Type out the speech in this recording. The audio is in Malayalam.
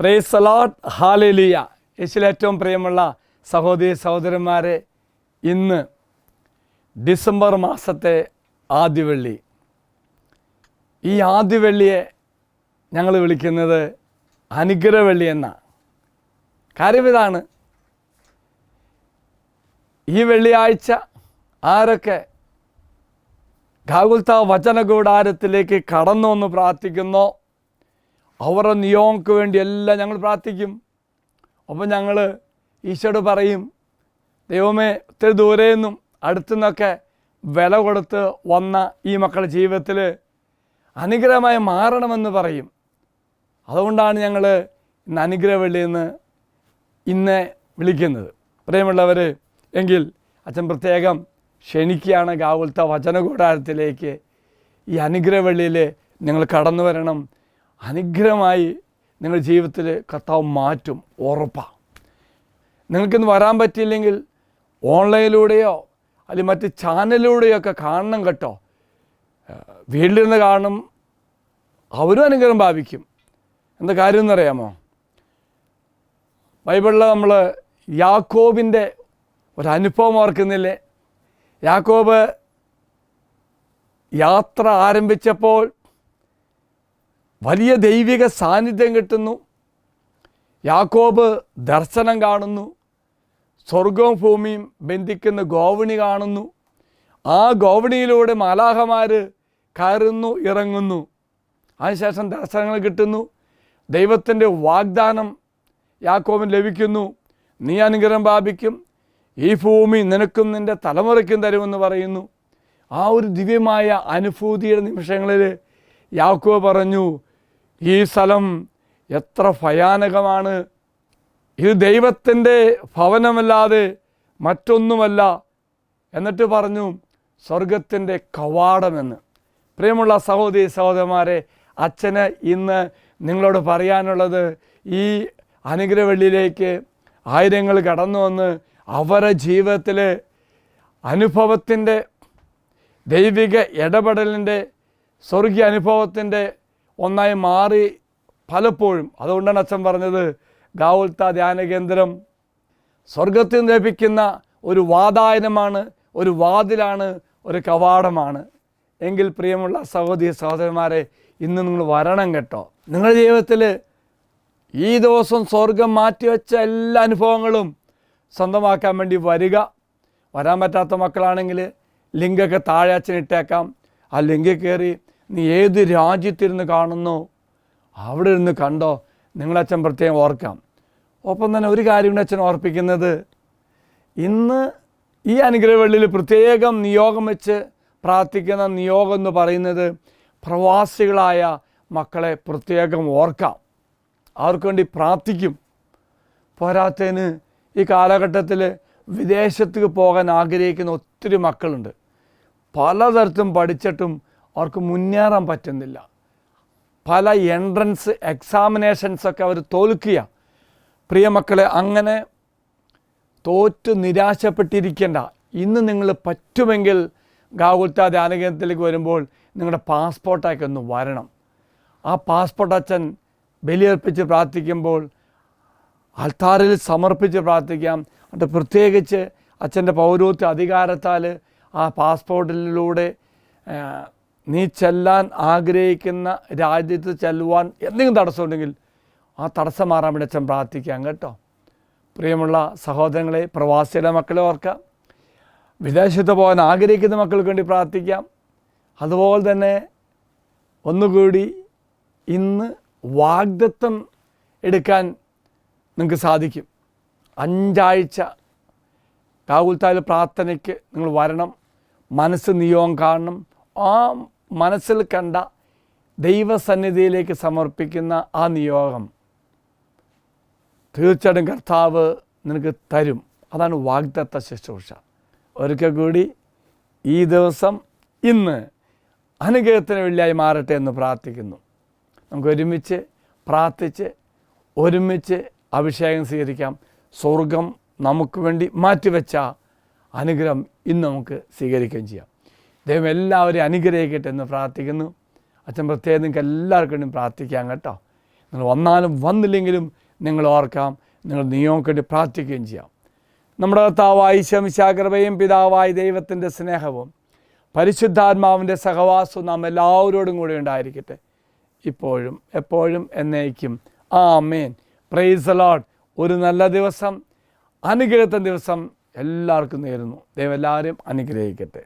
Price the Lord, hallelujah. യേശുവിൽ ഏറ്റവും പ്രിയമുള്ള സഹോദരി സഹോദരന്മാരെ, ഇന്ന് ഡിസംബർ മാസത്തെ ആദ്യ വെള്ളി. ഈ ആദ്യ വെള്ളിയെ ഞങ്ങൾ വിളിക്കുന്നത് അനുഗ്രഹവെള്ളി എന്നാണ്. കാര്യം ഇതാണ്, ഈ വെള്ളിയാഴ്ച ആരൊക്കെ ഗാഗുൽത്ത വചനകൂടാരത്തിലേക്ക് കടന്നു വന്ന് പ്രാർത്ഥിക്കുന്നോ അവരുടെ നിയോഗങ്ങൾക്ക് വേണ്ടി എല്ലാം ഞങ്ങൾ പ്രാർത്ഥിക്കും. അപ്പം ഞങ്ങൾ ഈശോയോട് പറയും, ദൈവമേ, ഒത്തിരി ദൂരെ നിന്നും അടുത്തു നിന്നൊക്കെ വില കൊടുത്ത് വന്ന ഈ മക്കളുടെ ജീവിതത്തിൽ അനുഗ്രഹമായി മാറണമെന്ന് പറയും. അതുകൊണ്ടാണ് ഞങ്ങൾ ഇന്ന് അനുഗ്രഹവെള്ളി എന്ന് ഇന്ന് വിളിക്കുന്നത്. പ്രിയമുള്ളവർ, എങ്കിൽ അച്ഛൻ പ്രത്യേകം ക്ഷണിക്കുകയാണ് ഗാഗുൽത്ത വചനകൂടാരത്തിലേക്ക്. ഈ അനുഗ്രഹവെള്ളിയിൽ നിങ്ങൾ കടന്നു വരണം. അനുഗ്രഹമായി നിങ്ങളുടെ ജീവിതത്തിൽ കർത്താവ് മാറ്റും, ഉറപ്പാണ്. നിങ്ങൾക്കിന്ന് വരാൻ പറ്റിയില്ലെങ്കിൽ ഓൺലൈനിലൂടെയോ അല്ലെങ്കിൽ മറ്റ് ചാനലിലൂടെയോ ഒക്കെ കാണണം കേട്ടോ. വീട്ടിലിരുന്ന് കാണും, അവരും അനുഗ്രഹം ഭാവിക്കും. എന്താ കാര്യം എന്നറിയാമോ? ബൈബിളിൽ നമ്മൾ യാക്കോബിൻ്റെ ഒരനുഭവം ഓർക്കുന്നില്ലേ? യാക്കോബ് യാത്ര ആരംഭിച്ചപ്പോൾ വലിയ ദൈവിക സാന്നിധ്യം കിട്ടുന്നു. യാക്കോബ് ദർശനം കാണുന്നു, സ്വർഗവും ഭൂമിയും ബന്ധിക്കുന്ന ഗോവണി കാണുന്നു. ആ ഗോവണിയിലൂടെ മാലാഖമാർ കയറുന്നു, ഇറങ്ങുന്നു. അതിനുശേഷം ദർശനങ്ങൾ കിട്ടുന്നു. ദൈവത്തിൻ്റെ വാഗ്ദാനം യാക്കോബിന് ലഭിക്കുന്നു. നീ അനുഗ്രഹം പ്രാപിക്കും, ഈ ഭൂമി നിനക്കും നിൻ്റെ തലമുറയ്ക്കും തരുമെന്ന് പറയുന്നു. ആ ഒരു ദിവ്യമായ അനുഭൂതിയുടെ നിമിഷങ്ങളിൽ യാക്കോബ് പറഞ്ഞു, ഈ സ്ഥലം എത്ര ഭയാനകമാണ്, ഇത് ദൈവത്തിൻ്റെ ഭവനമല്ലാതെ മറ്റൊന്നുമല്ല. എന്നിട്ട് പറഞ്ഞു, സ്വർഗത്തിൻ്റെ കവാടമെന്ന്. പ്രിയമുള്ള സഹോദരി സഹോദരന്മാരെ, അച്ഛന് ഇന്ന് നിങ്ങളോട് പറയാനുള്ളത്, ഈ അനുഗ്രഹവെള്ളിയിലേക്ക് ആയിരങ്ങൾ കടന്നു വന്ന് അവരുടെ ജീവിതത്തിൽ അനുഭവത്തിൻ്റെ, ദൈവിക ഇടപെടലിൻ്റെ, സ്വർഗീയ അനുഭവത്തിൻ്റെ ഒന്നായി മാറി പലപ്പോഴും. അതുകൊണ്ടാണ് അച്ഛൻ പറഞ്ഞത്, ഗാഗുൽത്ത ധ്യാന കേന്ദ്രം സ്വർഗത്തിൽ നിന്ന് ലഭിക്കുന്ന ഒരു വാതായനമാണ്, ഒരു വാതിലാണ്, ഒരു കവാടമാണ്. എങ്കിൽ പ്രിയമുള്ള സഹോദരി സഹോദരന്മാരെ, ഇന്ന് നിങ്ങൾ വരണം കേട്ടോ. നിങ്ങളുടെ ജീവിതത്തിൽ ഈ ദിവസം സ്വർഗം മാറ്റിവെച്ച എല്ലാ അനുഭവങ്ങളും സ്വന്തമാക്കാൻ വേണ്ടി വരിക. വരാൻ പറ്റാത്ത മക്കളാണെങ്കിൽ ലിങ്കൊക്കെ താഴെ അച്ഛൻ ഇട്ടേക്കാം. ആ ലിങ്കിൽ കയറി നീ ഏത് രാജ്യത്തിരുന്ന് കാണുന്നോ അവിടെ ഇരുന്ന് കണ്ടോ. നിങ്ങളച്ഛൻ പ്രത്യേകം ഓർക്കാം. ഒപ്പം തന്നെ ഒരു കാര്യം കൂടെ അച്ഛൻ ഓർപ്പിക്കുന്നത്, ഇന്ന് ഈ അനുഗ്രഹവെള്ളിയിൽ പ്രത്യേകം നിയോഗം വെച്ച് പ്രാർത്ഥിക്കുന്ന നിയോഗം എന്ന് പറയുന്നത് പ്രവാസികളായ മക്കളെ പ്രത്യേകം ഓർക്കാം. അവർക്ക് വേണ്ടി പ്രാർത്ഥിക്കും. പോരാത്തതിന് ഈ കാലഘട്ടത്തിൽ വിദേശത്തേക്ക് പോകാൻ ആഗ്രഹിക്കുന്ന ഒത്തിരി മക്കളുണ്ട്. പലതരത്തിലും പഠിച്ചിട്ടും അവർക്ക് മുന്നേറാൻ പറ്റുന്നില്ല. പല എൻട്രൻസ് എക്സാമിനേഷൻസൊക്കെ അവർ തോൽക്കുക. പ്രിയ മക്കളെ, അങ്ങനെ തോറ്റ് നിരാശപ്പെട്ടിരിക്കേണ്ട. ഇന്ന് നിങ്ങൾ പറ്റുമെങ്കിൽ ഗാഗുൽത്ത ധ്യാനകേന്ദ്രത്തിലേക്ക് വരുമ്പോൾ നിങ്ങളുടെ പാസ്പോർട്ടൊക്കെ ഒന്ന് വരണം. ആ പാസ്പോർട്ട് അച്ഛൻ ബലിയർപ്പിച്ച് പ്രാർത്ഥിക്കുമ്പോൾ അൾത്താറിൽ സമർപ്പിച്ച് പ്രാർത്ഥിക്കാം. എന്നിട്ട് പ്രത്യേകിച്ച് അച്ഛൻ്റെ പൗരോഹിത്യ അധികാരത്താൽ ആ പാസ്പോർട്ടിലൂടെ നീ ചെല്ലാൻ ആഗ്രഹിക്കുന്ന രാജ്യത്ത് ചെല്ലുവാൻ എന്തെങ്കിലും തടസ്സമുണ്ടെങ്കിൽ ആ തടസ്സം മാറാൻ വേണ്ടി അച്ഛൻ പ്രാർത്ഥിക്കാം കേട്ടോ. പ്രിയമുള്ള സഹോദരങ്ങളെ, പ്രവാസിയുടെ മക്കളെ ഓർക്കാം. വിദേശത്ത് പോകാൻ ആഗ്രഹിക്കുന്ന മക്കൾക്ക് വേണ്ടി പ്രാർത്ഥിക്കാം. അതുപോലെ തന്നെ ഒന്നുകൂടി ഇന്ന് വാഗ്ദത്തം എടുക്കാൻ നിങ്ങൾക്ക് സാധിക്കും. 5 ആഴ്ച ഗാഗുൽത്തായിൽ പ്രാർത്ഥനയ്ക്ക് നിങ്ങൾ വരണം. മനസ്സ് നിയോഗം കാണണം. ആ മനസ്സിൽ കണ്ട ദൈവസന്നിധിയിലേക്ക് സമർപ്പിക്കുന്ന ആ നിയോഗം തീർച്ചയായിട്ടും കർത്താവ് നിനക്ക് തരും. അതാണ് വാഗ്ദത്ത ശുശ്രൂഷ. ഒരിക്കൽ കൂടി ഈ ദിവസം ഇന്ന് അനുഗ്രഹത്തിന് വെള്ളിയായി മാറട്ടെ എന്ന് പ്രാർത്ഥിക്കുന്നു. നമുക്ക് ഒരുമിച്ച് പ്രാർത്ഥിച്ച് ഒരുമിച്ച് അഭിഷേകം സ്വീകരിക്കാം. സ്വർഗം നമുക്ക് വേണ്ടി മാറ്റിവെച്ച അനുഗ്രഹം ഇന്ന് നമുക്ക് സ്വീകരിക്കുകയും ചെയ്യാം. ദൈവം എല്ലാവരെയും അനുഗ്രഹിക്കട്ടെ എന്ന് പ്രാർത്ഥിക്കുന്നു. അച്ഛൻ പ്രത്യേകം നിങ്ങൾക്ക് എല്ലാവർക്കും വേണ്ടി പ്രാർത്ഥിക്കാം കേട്ടോ. നിങ്ങൾ വന്നാലും വന്നില്ലെങ്കിലും നിങ്ങൾ ഓർക്കാം, നിങ്ങൾ നിയോഗങ്ങൾക്ക് വേണ്ടി പ്രാർത്ഥിക്കുകയും ചെയ്യാം. നമ്മുടെ കർത്താവായ ഈശോമിശിഹായുടെ കൃപയും പിതാവായ ദൈവത്തിൻ്റെ സ്നേഹവും പരിശുദ്ധാത്മാവിൻ്റെ സഹവാസവും നാം എല്ലാവരോടും കൂടി ഉണ്ടായിരിക്കട്ടെ, ഇപ്പോഴും എപ്പോഴും എന്നേക്കും. ആമേൻ. Praise the Lord. ഒരു നല്ല ദിവസം, അനുഗ്രഹത്തിൻ്റെ ദിവസം എല്ലാവർക്കും നേരുന്നു. ദൈവം എല്ലാവരും അനുഗ്രഹിക്കട്ടെ.